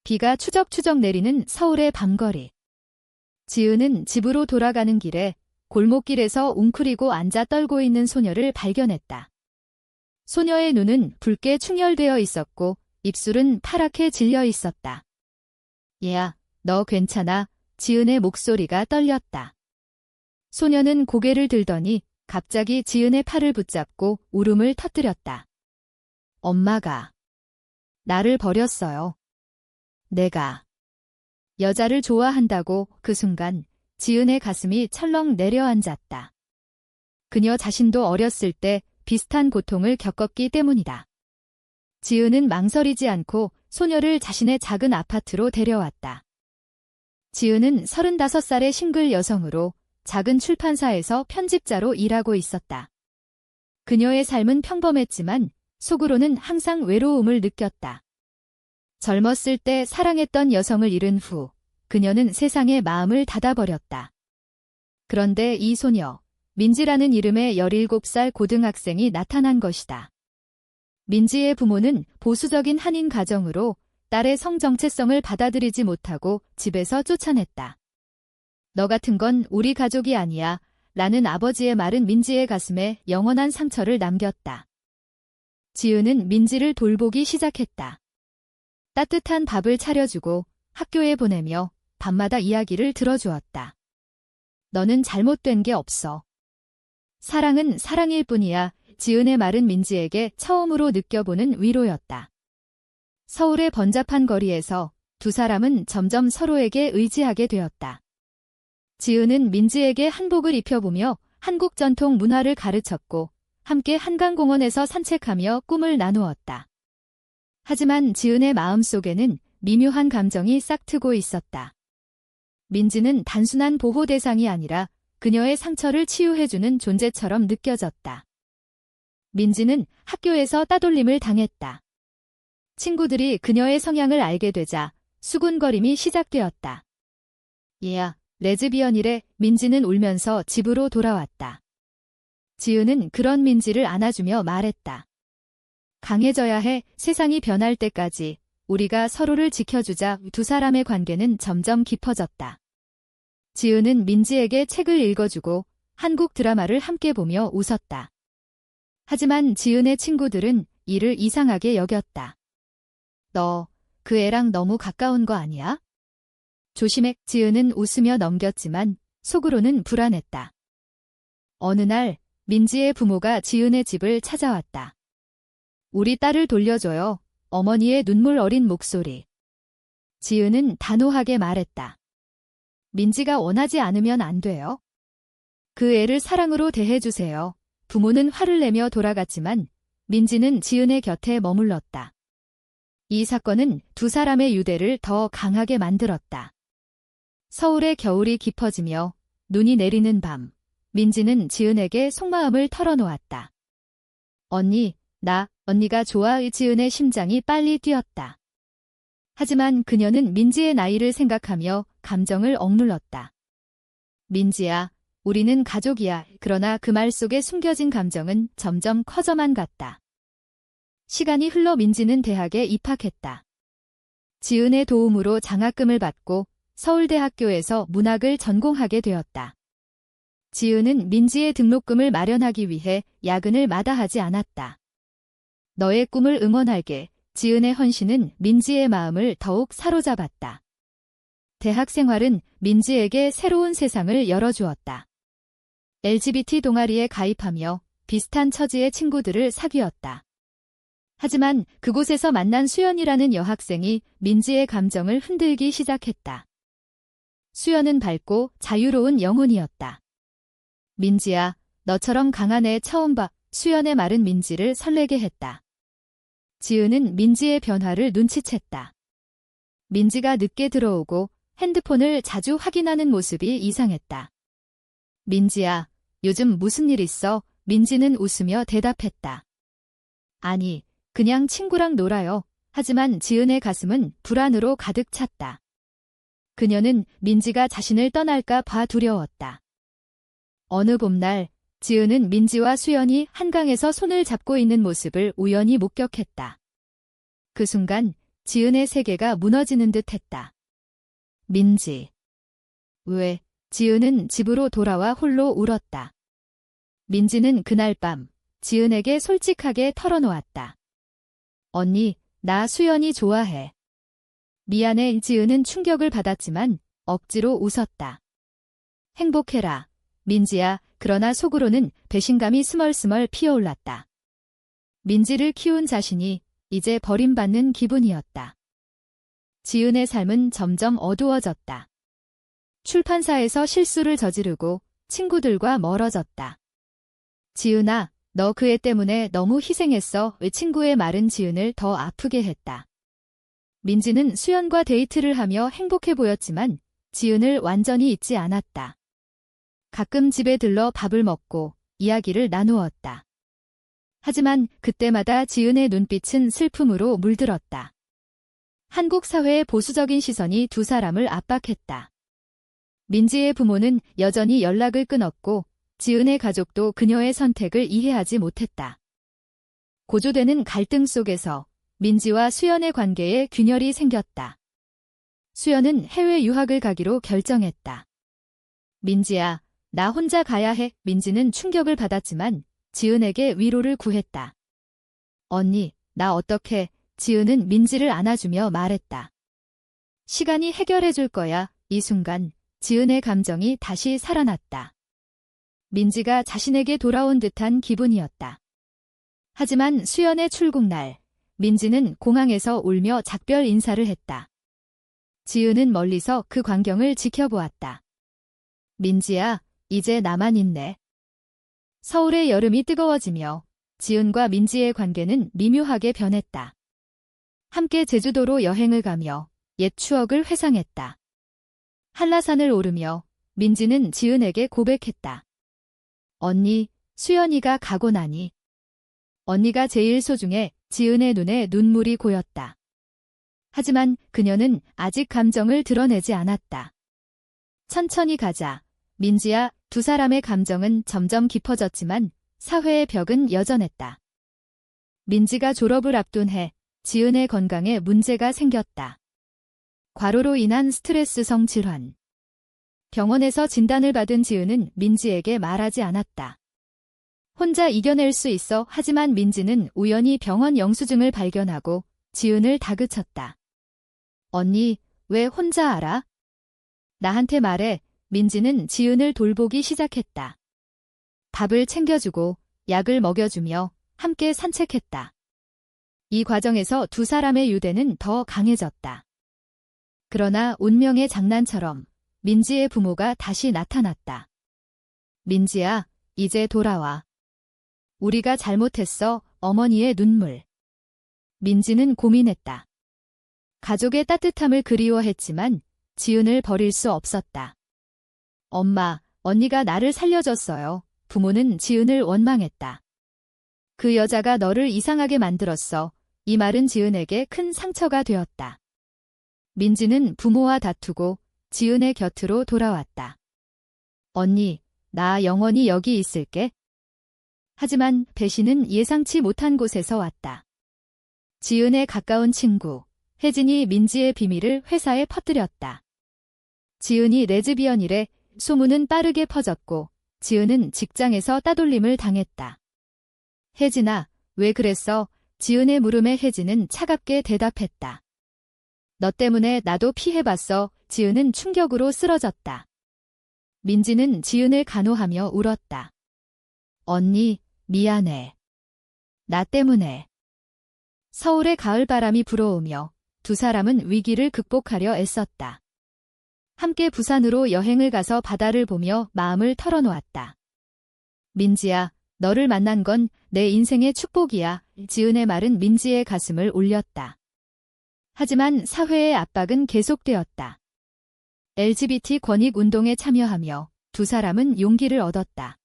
비가 추적추적 내리는 서울의 밤거리. 지은은 집으로 돌아가는 길에 골목길에서 웅크리고 앉아 떨고 있는 소녀를 발견했다. 소녀의 눈은 붉게 충혈되어 있었고 입술은 파랗게 질려 있었다. 얘야, 너 괜찮아? 지은의 목소리가 떨렸다. 소녀는 고개를 들더니 갑자기 지은의 팔을 붙잡고 울음을 터뜨렸다. 엄마가 나를 버렸어요. 내가 여자를 좋아한다고. 그 순간 지은의 가슴이 철렁 내려앉았다. 그녀 자신도 어렸을 때 비슷한 고통을 겪었기 때문이다. 지은은 망설이지 않고 소녀를 자신의 작은 아파트로 데려왔다. 지은은 35살의 싱글 여성으로 작은 출판사에서 편집자로 일하고 있었다. 그녀의 삶은 평범했지만 속으로는 항상 외로움을 느꼈다. 젊었을 때 사랑했던 여성을 잃은 후 그녀는 세상에 마음을 닫아버렸다. 그런데 이 소녀, 민지라는 이름의 17살 고등학생이 나타난 것이다. 민지의 부모는 보수적인 한인 가정으로 딸의 성 정체성을 받아들이지 못하고 집에서 쫓아냈다. 너 같은 건 우리 가족이 아니야 라는 아버지의 말은 민지의 가슴에 영원한 상처를 남겼다. 지은은 민지를 돌보기 시작했다. 따뜻한 밥을 차려주고 학교에 보내며 밤마다 이야기를 들어주었다. 너는 잘못된 게 없어. 사랑은 사랑일 뿐이야. 지은의 말은 민지에게 처음으로 느껴보는 위로였다. 서울의 번잡한 거리에서 두 사람은 점점 서로에게 의지하게 되었다. 지은은 민지에게 한복을 입혀보며 한국 전통 문화를 가르쳤고 함께 한강공원에서 산책하며 꿈을 나누었다. 하지만 지은의 마음속에는 미묘한 감정이 싹트고 있었다. 민지는 단순한 보호 대상이 아니라 그녀의 상처를 치유해주는 존재처럼 느껴졌다. 민지는 학교에서 따돌림을 당했다. 친구들이 그녀의 성향을 알게 되자 수군거림이 시작되었다. 얘야, 레즈비언이래. 민지는 울면서 집으로 돌아왔다. 지은은 그런 민지를 안아주며 말했다. 강해져야 해. 세상이 변할 때까지 우리가 서로를 지켜주자. 두 사람의 관계는 점점 깊어졌다. 지은은 민지에게 책을 읽어주고 한국 드라마를 함께 보며 웃었다. 하지만 지은의 친구들은 이를 이상하게 여겼다. 너, 그 애랑 너무 가까운 거 아니야? 조심해. 지은은 웃으며 넘겼지만 속으로는 불안했다. 어느 날 민지의 부모가 지은의 집을 찾아왔다. 우리 딸을 돌려줘요. 어머니의 눈물 어린 목소리. 지은은 단호하게 말했다. 민지가 원하지 않으면 안 돼요. 그 애를 사랑으로 대해주세요. 부모는 화를 내며 돌아갔지만 민지는 지은의 곁에 머물렀다. 이 사건은 두 사람의 유대를 더 강하게 만들었다. 서울의 겨울이 깊어지며 눈이 내리는 밤, 민지는 지은에게 속마음을 털어놓았다. 언니가 좋아. 지은의 심장이 빨리 뛰었다. 하지만 그녀는 민지의 나이를 생각하며 감정을 억눌렀다. 민지야, 우리는 가족이야. 그러나 그 말 속에 숨겨진 감정은 점점 커져만 갔다. 시간이 흘러 민지는 대학에 입학했다. 지은의 도움으로 장학금을 받고 서울대학교에서 문학을 전공하게 되었다. 지은은 민지의 등록금을 마련하기 위해 야근을 마다하지 않았다. 너의 꿈을 응원할게. 지은의 헌신은 민지의 마음을 더욱 사로잡았다. 대학 생활은 민지에게 새로운 세상을 열어주었다. LGBT 동아리에 가입하며 비슷한 처지의 친구들을 사귀었다. 하지만 그곳에서 만난 수연이라는 여학생이 민지의 감정을 흔들기 시작했다. 수연은 밝고 자유로운 영혼이었다. 민지야, 너처럼 강한 애 처음 봐. 수연의 말은 민지를 설레게 했다. 지은은 민지의 변화를 눈치챘다. 민지가 늦게 들어오고 핸드폰을 자주 확인하는 모습이 이상했다. 민지야, 요즘 무슨 일 있어? 민지는 웃으며 대답했다. 아니, 그냥 친구랑 놀아요. 하지만 지은의 가슴은 불안으로 가득 찼다. 그녀는 민지가 자신을 떠날까 봐 두려웠다. 어느 봄날, 지은은 민지와 수연이 한강에서 손을 잡고 있는 모습을 우연히 목격했다. 그 순간 지은의 세계가 무너지는 듯 했다. 민지. 왜? 지은은 집으로 돌아와 홀로 울었다. 민지는 그날 밤 지은에게 솔직하게 털어놓았다. 언니, 나 수연이 좋아해. 미안해. 지은은 충격을 받았지만 억지로 웃었다. 행복해라, 민지야. 그러나 속으로는 배신감이 스멀스멀 피어올랐다. 민지를 키운 자신이 이제 버림받는 기분이었다. 지은의 삶은 점점 어두워졌다. 출판사에서 실수를 저지르고 친구들과 멀어졌다. 지은아, 너 그 애 때문에 너무 희생했어. 왜? 친구의 말은 지은을 더 아프게 했다. 민지는 수연과 데이트를 하며 행복해 보였지만 지은을 완전히 잊지 않았다. 가끔 집에 들러 밥을 먹고 이야기를 나누었다. 하지만 그때마다 지은의 눈빛은 슬픔으로 물들었다. 한국 사회의 보수적인 시선이 두 사람을 압박했다. 민지의 부모는 여전히 연락을 끊었고 지은의 가족도 그녀의 선택을 이해하지 못했다. 고조되는 갈등 속에서 민지와 수연의 관계에 균열이 생겼다. 수연은 해외 유학을 가기로 결정했다. 민지야, 나 혼자 가야 해. 민지는 충격을 받았지만 지은에게 위로를 구했다. 언니, 나 어떡해. 지은은 민지를 안아주며 말했다. 시간이 해결해줄 거야. 이 순간 지은의 감정이 다시 살아났다. 민지가 자신에게 돌아온 듯한 기분이었다. 하지만 수연의 출국날, 민지는 공항에서 울며 작별 인사를 했다. 지은은 멀리서 그 광경을 지켜보았다. 민지야, 이제 나만 있네. 서울의 여름이 뜨거워지며 지은과 민지의 관계는 미묘하게 변했다. 함께 제주도로 여행을 가며 옛 추억을 회상했다. 한라산을 오르며 민지는 지은에게 고백했다. 언니, 수연이가 가고 나니. 언니가 제일 소중해. 지은의 눈에 눈물이 고였다. 하지만 그녀는 아직 감정을 드러내지 않았다. 천천히 가자. 민지야. 두 사람의 감정은 점점 깊어졌지만 사회의 벽은 여전했다. 민지가 졸업을 앞둔 해 지은의 건강에 문제가 생겼다. 과로로 인한 스트레스성 질환. 병원에서 진단을 받은 지은은 민지에게 말하지 않았다. 혼자 이겨낼 수 있어. 하지만 민지는 우연히 병원 영수증을 발견하고 지은을 다그쳤다. 언니, 왜 혼자 알아? 나한테 말해. 민지는 지은을 돌보기 시작했다. 밥을 챙겨주고 약을 먹여주며 함께 산책했다. 이 과정에서 두 사람의 유대는 더 강해졌다. 그러나 운명의 장난처럼 민지의 부모가 다시 나타났다. 민지야, 이제 돌아와. 우리가 잘못했어. 어머니의 눈물. 민지는 고민했다. 가족의 따뜻함을 그리워했지만 지은을 버릴 수 없었다. 엄마, 언니가 나를 살려줬어요. 부모는 지은을 원망했다. 그 여자가 너를 이상하게 만들었어. 이 말은 지은에게 큰 상처가 되었다. 민지는 부모와 다투고 지은의 곁으로 돌아왔다. 언니, 나 영원히 여기 있을게. 하지만 배신은 예상치 못한 곳에서 왔다. 지은의 가까운 친구, 혜진이 민지의 비밀을 회사에 퍼뜨렸다. 지은이 레즈비언이래. 소문은 빠르게 퍼졌고 지은은 직장에서 따돌림을 당했다. 혜진아, 왜 그랬어? 지은의 물음에 혜진은 차갑게 대답했다. 너 때문에 나도 피해봤어. 지은은 충격으로 쓰러졌다. 민지는 지은을 간호하며 울었다. 언니, 미안해. 나 때문에. 서울의 가을바람이 불어오며 두 사람은 위기를 극복하려 애썼다. 함께 부산으로 여행을 가서 바다를 보며 마음을 털어놓았다. 민지야, 너를 만난 건 내 인생의 축복이야. 지은의 말은 민지의 가슴을 울렸다. 하지만 사회의 압박은 계속되었다. LGBT 권익 운동에 참여하며 두 사람은 용기를 얻었다.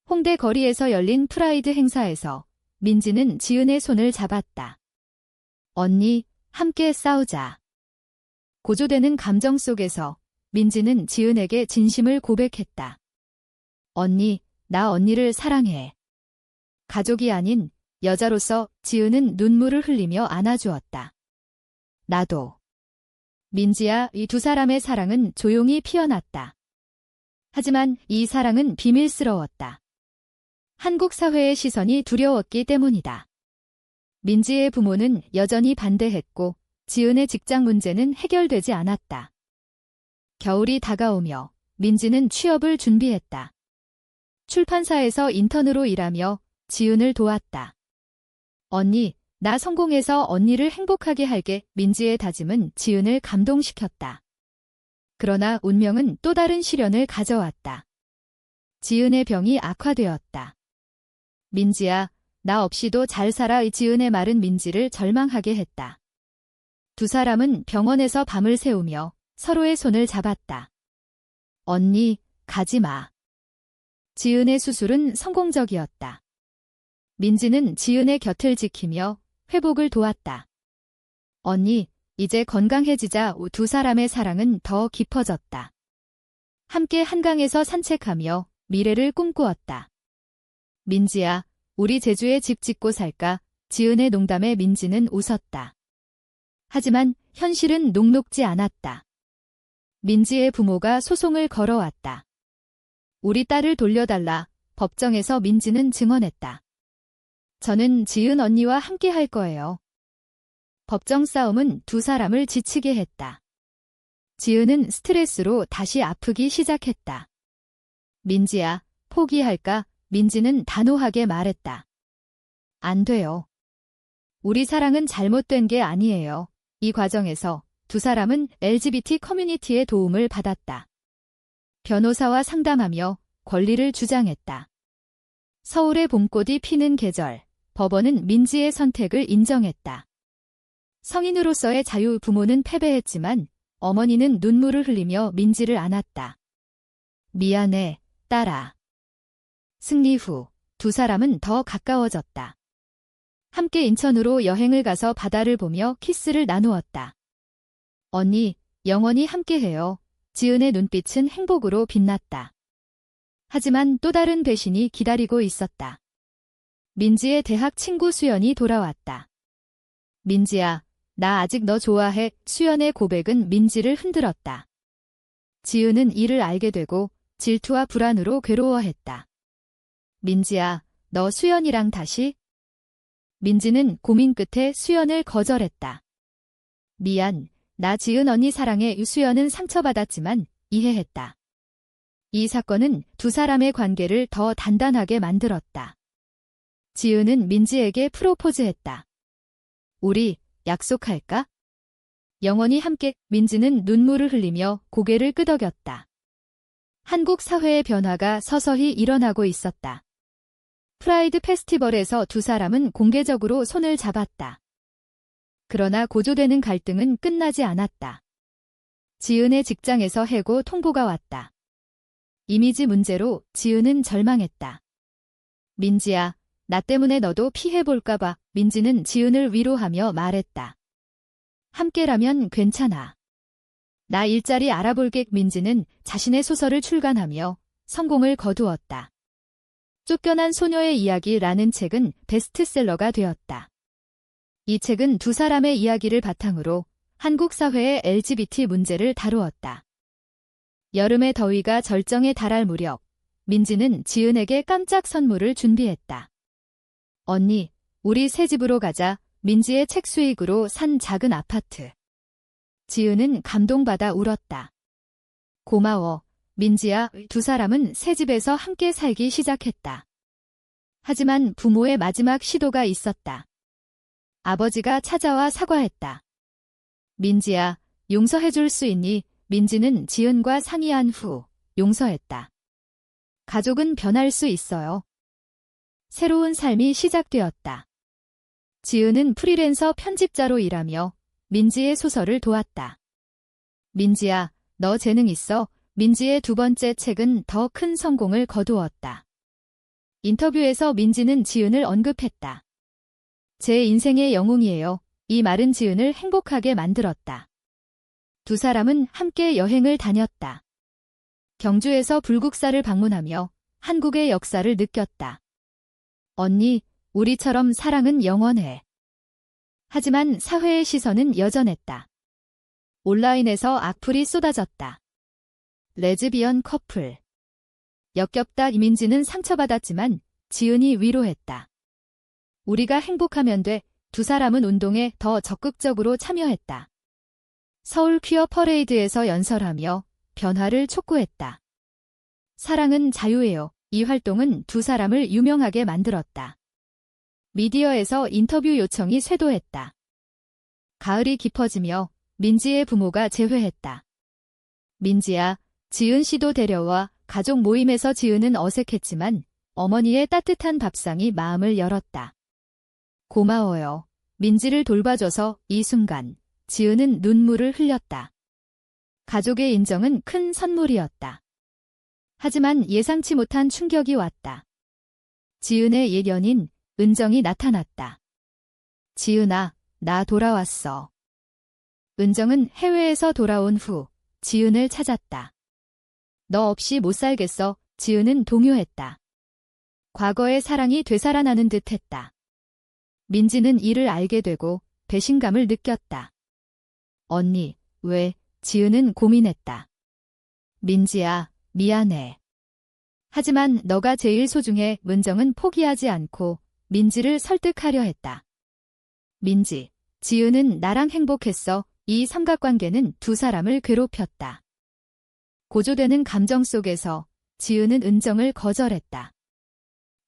홍대 거리에서 열린 프라이드 행사에서 민지는 지은의 손을 잡았다. 언니, 함께 싸우자. 고조되는 감정 속에서 민지는 지은에게 진심을 고백했다. 언니, 나 언니를 사랑해. 가족이 아닌 여자로서 지은은 눈물을 흘리며 안아주었다. 나도. 민지야, 이 두 사람의 사랑은 조용히 피어났다. 하지만 이 사랑은 비밀스러웠다. 한국 사회의 시선이 두려웠기 때문이다. 민지의 부모는 여전히 반대했고 지은의 직장 문제는 해결되지 않았다. 겨울이 다가오며 민지는 취업을 준비했다. 출판사에서 인턴으로 일하며 지은을 도왔다. 언니, 나 성공해서 언니를 행복하게 할게. 민지의 다짐은 지은을 감동시켰다. 그러나 운명은 또 다른 시련을 가져왔다. 지은의 병이 악화되었다. 민지야, 나 없이도 잘 살아. 지은의 말은 민지를 절망하게 했다. 두 사람은 병원에서 밤을 새우며 서로의 손을 잡았다. 언니, 가지 마. 지은의 수술은 성공적이었다. 민지는 지은의 곁을 지키며 회복을 도왔다. 언니, 이제 건강해지자. 두 사람의 사랑은 더 깊어졌다. 함께 한강에서 산책하며 미래를 꿈꾸었다. 민지야, 우리 제주에 집 짓고 살까? 지은의 농담에 민지는 웃었다. 하지만 현실은 녹록지 않았다. 민지의 부모가 소송을 걸어왔다. 우리 딸을 돌려달라. 법정에서 민지는 증언했다. 저는 지은 언니와 함께 할 거예요. 법정 싸움은 두 사람을 지치게 했다. 지은은 스트레스로 다시 아프기 시작했다. 민지야, 포기할까? 민지는 단호하게 말했다. 안 돼요. 우리 사랑은 잘못된 게 아니에요. 이 과정에서 두 사람은 LGBT 커뮤니티의 도움을 받았다. 변호사와 상담하며 권리를 주장했다. 서울의 봄꽃이 피는 계절, 법원은 민지의 선택을 인정했다. 성인으로서의 자유. 부모는 패배했지만 어머니는 눈물을 흘리며 민지를 안았다. 미안해, 딸아. 승리 후 두 사람은 더 가까워졌다. 함께 인천으로 여행을 가서 바다를 보며 키스를 나누었다. 언니, 영원히 함께해요. 지은의 눈빛은 행복으로 빛났다. 하지만 또 다른 배신이 기다리고 있었다. 민지의 대학 친구 수연이 돌아왔다. 민지야, 나 아직 너 좋아해. 수연의 고백은 민지를 흔들었다. 지은은 이를 알게 되고 질투와 불안으로 괴로워했다. 민지야, 너 수연이랑 다시? 민지는 고민 끝에 수연을 거절했다. 미안, 나 지은 언니 사랑해. 수연은 상처받았지만 이해했다. 이 사건은 두 사람의 관계를 더 단단하게 만들었다. 지은은 민지에게 프로포즈했다. 우리 약속할까? 영원히 함께. 민지는 눈물을 흘리며 고개를 끄덕였다. 한국 사회의 변화가 서서히 일어나고 있었다. 프라이드 페스티벌에서 두 사람은 공개적으로 손을 잡았다. 그러나 고조되는 갈등은 끝나지 않았다. 지은의 직장에서 해고 통보가 왔다. 이미지 문제로 지은은 절망했다. 민지야, 나 때문에 너도 피해볼까봐. 민지는 지은을 위로하며 말했다. 함께라면 괜찮아. 나 일자리 알아볼게. 민지는 자신의 소설을 출간하며 성공을 거두었다. 쫓겨난 소녀의 이야기라는 책은 베스트셀러가 되었다. 이 책은 두 사람의 이야기를 바탕으로 한국 사회의 LGBT 문제를 다루었다. 여름의 더위가 절정에 달할 무렵, 민지는 지은에게 깜짝 선물을 준비했다. 언니, 우리 새 집으로 가자. 민지의 책 수익으로 산 작은 아파트. 지은은 감동받아 울었다. 고마워, 민지야. 두 사람은 새 집에서 함께 살기 시작했다. 하지만 부모의 마지막 시도가 있었다. 아버지가 찾아와 사과했다. 민지야, 용서해줄 수 있니? 민지는 지은과 상의한 후 용서했다. 가족은 변할 수 있어요. 새로운 삶이 시작되었다. 지은은 프리랜서 편집자로 일하며 민지의 소설을 도왔다. 민지야, 너 재능 있어. 민지의 두 번째 책은 더 큰 성공을 거두었다. 인터뷰에서 민지는 지은을 언급했다. 제 인생의 영웅이에요. 이 말은 지은을 행복하게 만들었다. 두 사람은 함께 여행을 다녔다. 경주에서 불국사를 방문하며 한국의 역사를 느꼈다. 언니, 우리처럼 사랑은 영원해. 하지만 사회의 시선은 여전했다. 온라인에서 악플이 쏟아졌다. 레즈비언 커플. 역겹다. 이민지는 상처받았지만 지은이 위로했다. 우리가 행복하면 돼. 두 사람은 운동에 더 적극적으로 참여했다. 서울 퀴어 퍼레이드에서 연설하며 변화를 촉구했다. 사랑은 자유예요. 이 활동은 두 사람을 유명하게 만들었다. 미디어에서 인터뷰 요청이 쇄도했다. 가을이 깊어지며 민지의 부모가 재회했다. 민지야, 지은 씨도 데려와. 가족 모임에서 지은은 어색했지만 어머니의 따뜻한 밥상이 마음을 열었다. 고마워요. 민지를 돌봐줘서. 이 순간 지은은 눈물을 흘렸다. 가족의 인정은 큰 선물이었다. 하지만 예상치 못한 충격이 왔다. 지은의 옛 연인 은정이 나타났다. 지은아, 나 돌아왔어. 은정은 해외에서 돌아온 후 지은을 찾았다. 너 없이 못 살겠어. 지은은 동요했다. 과거의 사랑이 되살아나는 듯했다. 민지는 이를 알게 되고 배신감을 느꼈다. 언니, 왜? 지은은 고민했다. 민지야, 미안해. 하지만 너가 제일 소중해. 은정은 포기하지 않고 민지를 설득하려 했다. 민지, 지은은 나랑 행복했어. 이 삼각관계는 두 사람을 괴롭혔다. 고조되는 감정 속에서 지은은 은정을 거절했다.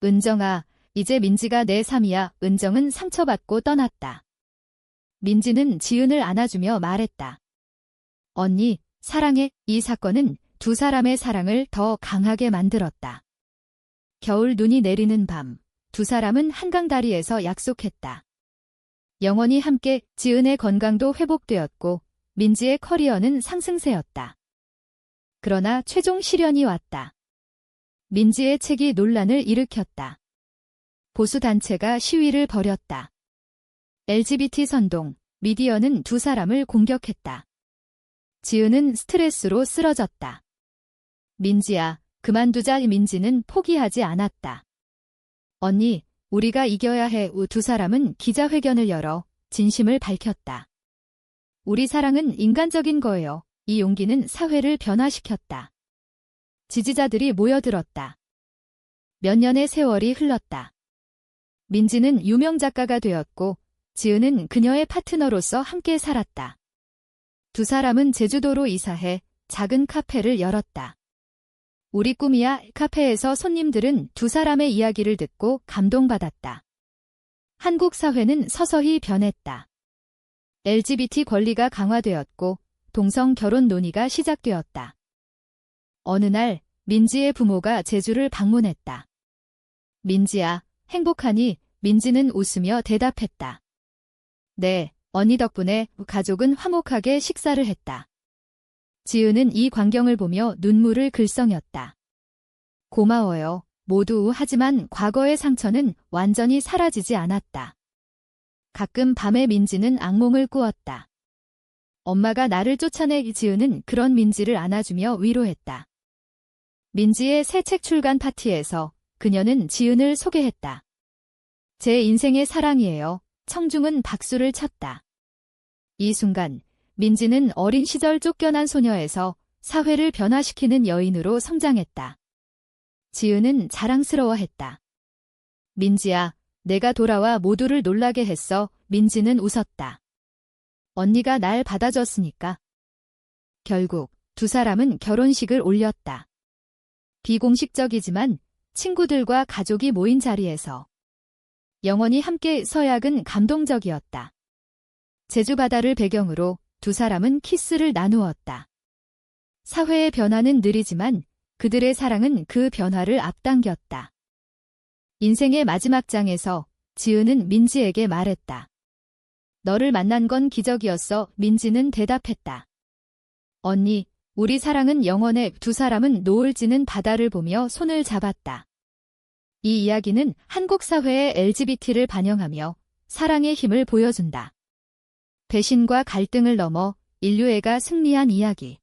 은정아, 이제 민지가 내 삶이야. 은정은 상처받고 떠났다. 민지는 지은을 안아주며 말했다. 언니, 사랑해. 이 사건은 두 사람의 사랑을 더 강하게 만들었다. 겨울 눈이 내리는 밤, 두 사람은 한강다리에서 약속했다. 영원히 함께. 지은의 건강도 회복되었고 민지의 커리어는 상승세였다. 그러나 최종 시련이 왔다. 민지의 책이 논란을 일으켰다. 보수단체가 시위를 벌였다. LGBT 선동, 미디어는 두 사람을 공격했다. 지은은 스트레스로 쓰러졌다. 민지야, 그만두자. 민지는 포기하지 않았다. 언니, 우리가 이겨야 해. 두 사람은 기자회견을 열어 진심을 밝혔다. 우리 사랑은 인간적인 거예요. 이 용기는 사회를 변화시켰다. 지지자들이 모여들었다. 몇 년의 세월이 흘렀다. 민지는 유명 작가가 되었고 지은은 그녀의 파트너로서 함께 살았다. 두 사람은 제주도로 이사해 작은 카페를 열었다. 우리 꿈이야. 카페에서 손님들은 두 사람의 이야기를 듣고 감동받았다. 한국 사회는 서서히 변했다. LGBT 권리가 강화되었고 동성 결혼 논의가 시작되었다. 어느 날 민지의 부모가 제주를 방문했다. 민지야, 행복하니? 민지는 웃으며 대답했다. 네, 언니 덕분에 가족은 화목하게 식사를 했다. 지은은 이 광경을 보며 눈물을 글썽였다. 고마워요, 모두. 하지만 과거의 상처는 완전히 사라지지 않았다. 가끔 밤에 민지는 악몽을 꾸었다. 엄마가 나를 쫓아내. 지은은 그런 민지를 안아주며 위로했다. 민지의 새 책 출간 파티에서 그녀는 지은을 소개했다. 제 인생의 사랑이에요. 청중은 박수를 쳤다. 이 순간 민지는 어린 시절 쫓겨난 소녀에서 사회를 변화시키는 여인으로 성장했다. 지은은 자랑스러워했다. 민지야, 내가 돌아와 모두를 놀라게 했어. 민지는 웃었다. 언니가 날 받아줬으니까. 결국 두 사람은 결혼식을 올렸다. 비공식적이지만 친구들과 가족이 모인 자리에서 영원히 함께 서약은 감동적이었다. 제주 바다를 배경으로 두 사람은 키스를 나누었다. 사회의 변화는 느리지만 그들의 사랑은 그 변화를 앞당겼다. 인생의 마지막 장에서 지은은 민지에게 말했다. 너를 만난 건 기적이었어. 민지는 대답했다. 언니, 우리 사랑은 영원해. 두 사람은 노을 지는 바다를 보며 손을 잡았다. 이 이야기는 한국 사회의 LGBT를 반영하며 사랑의 힘을 보여준다. 배신과 갈등을 넘어 인류애가 승리한 이야기.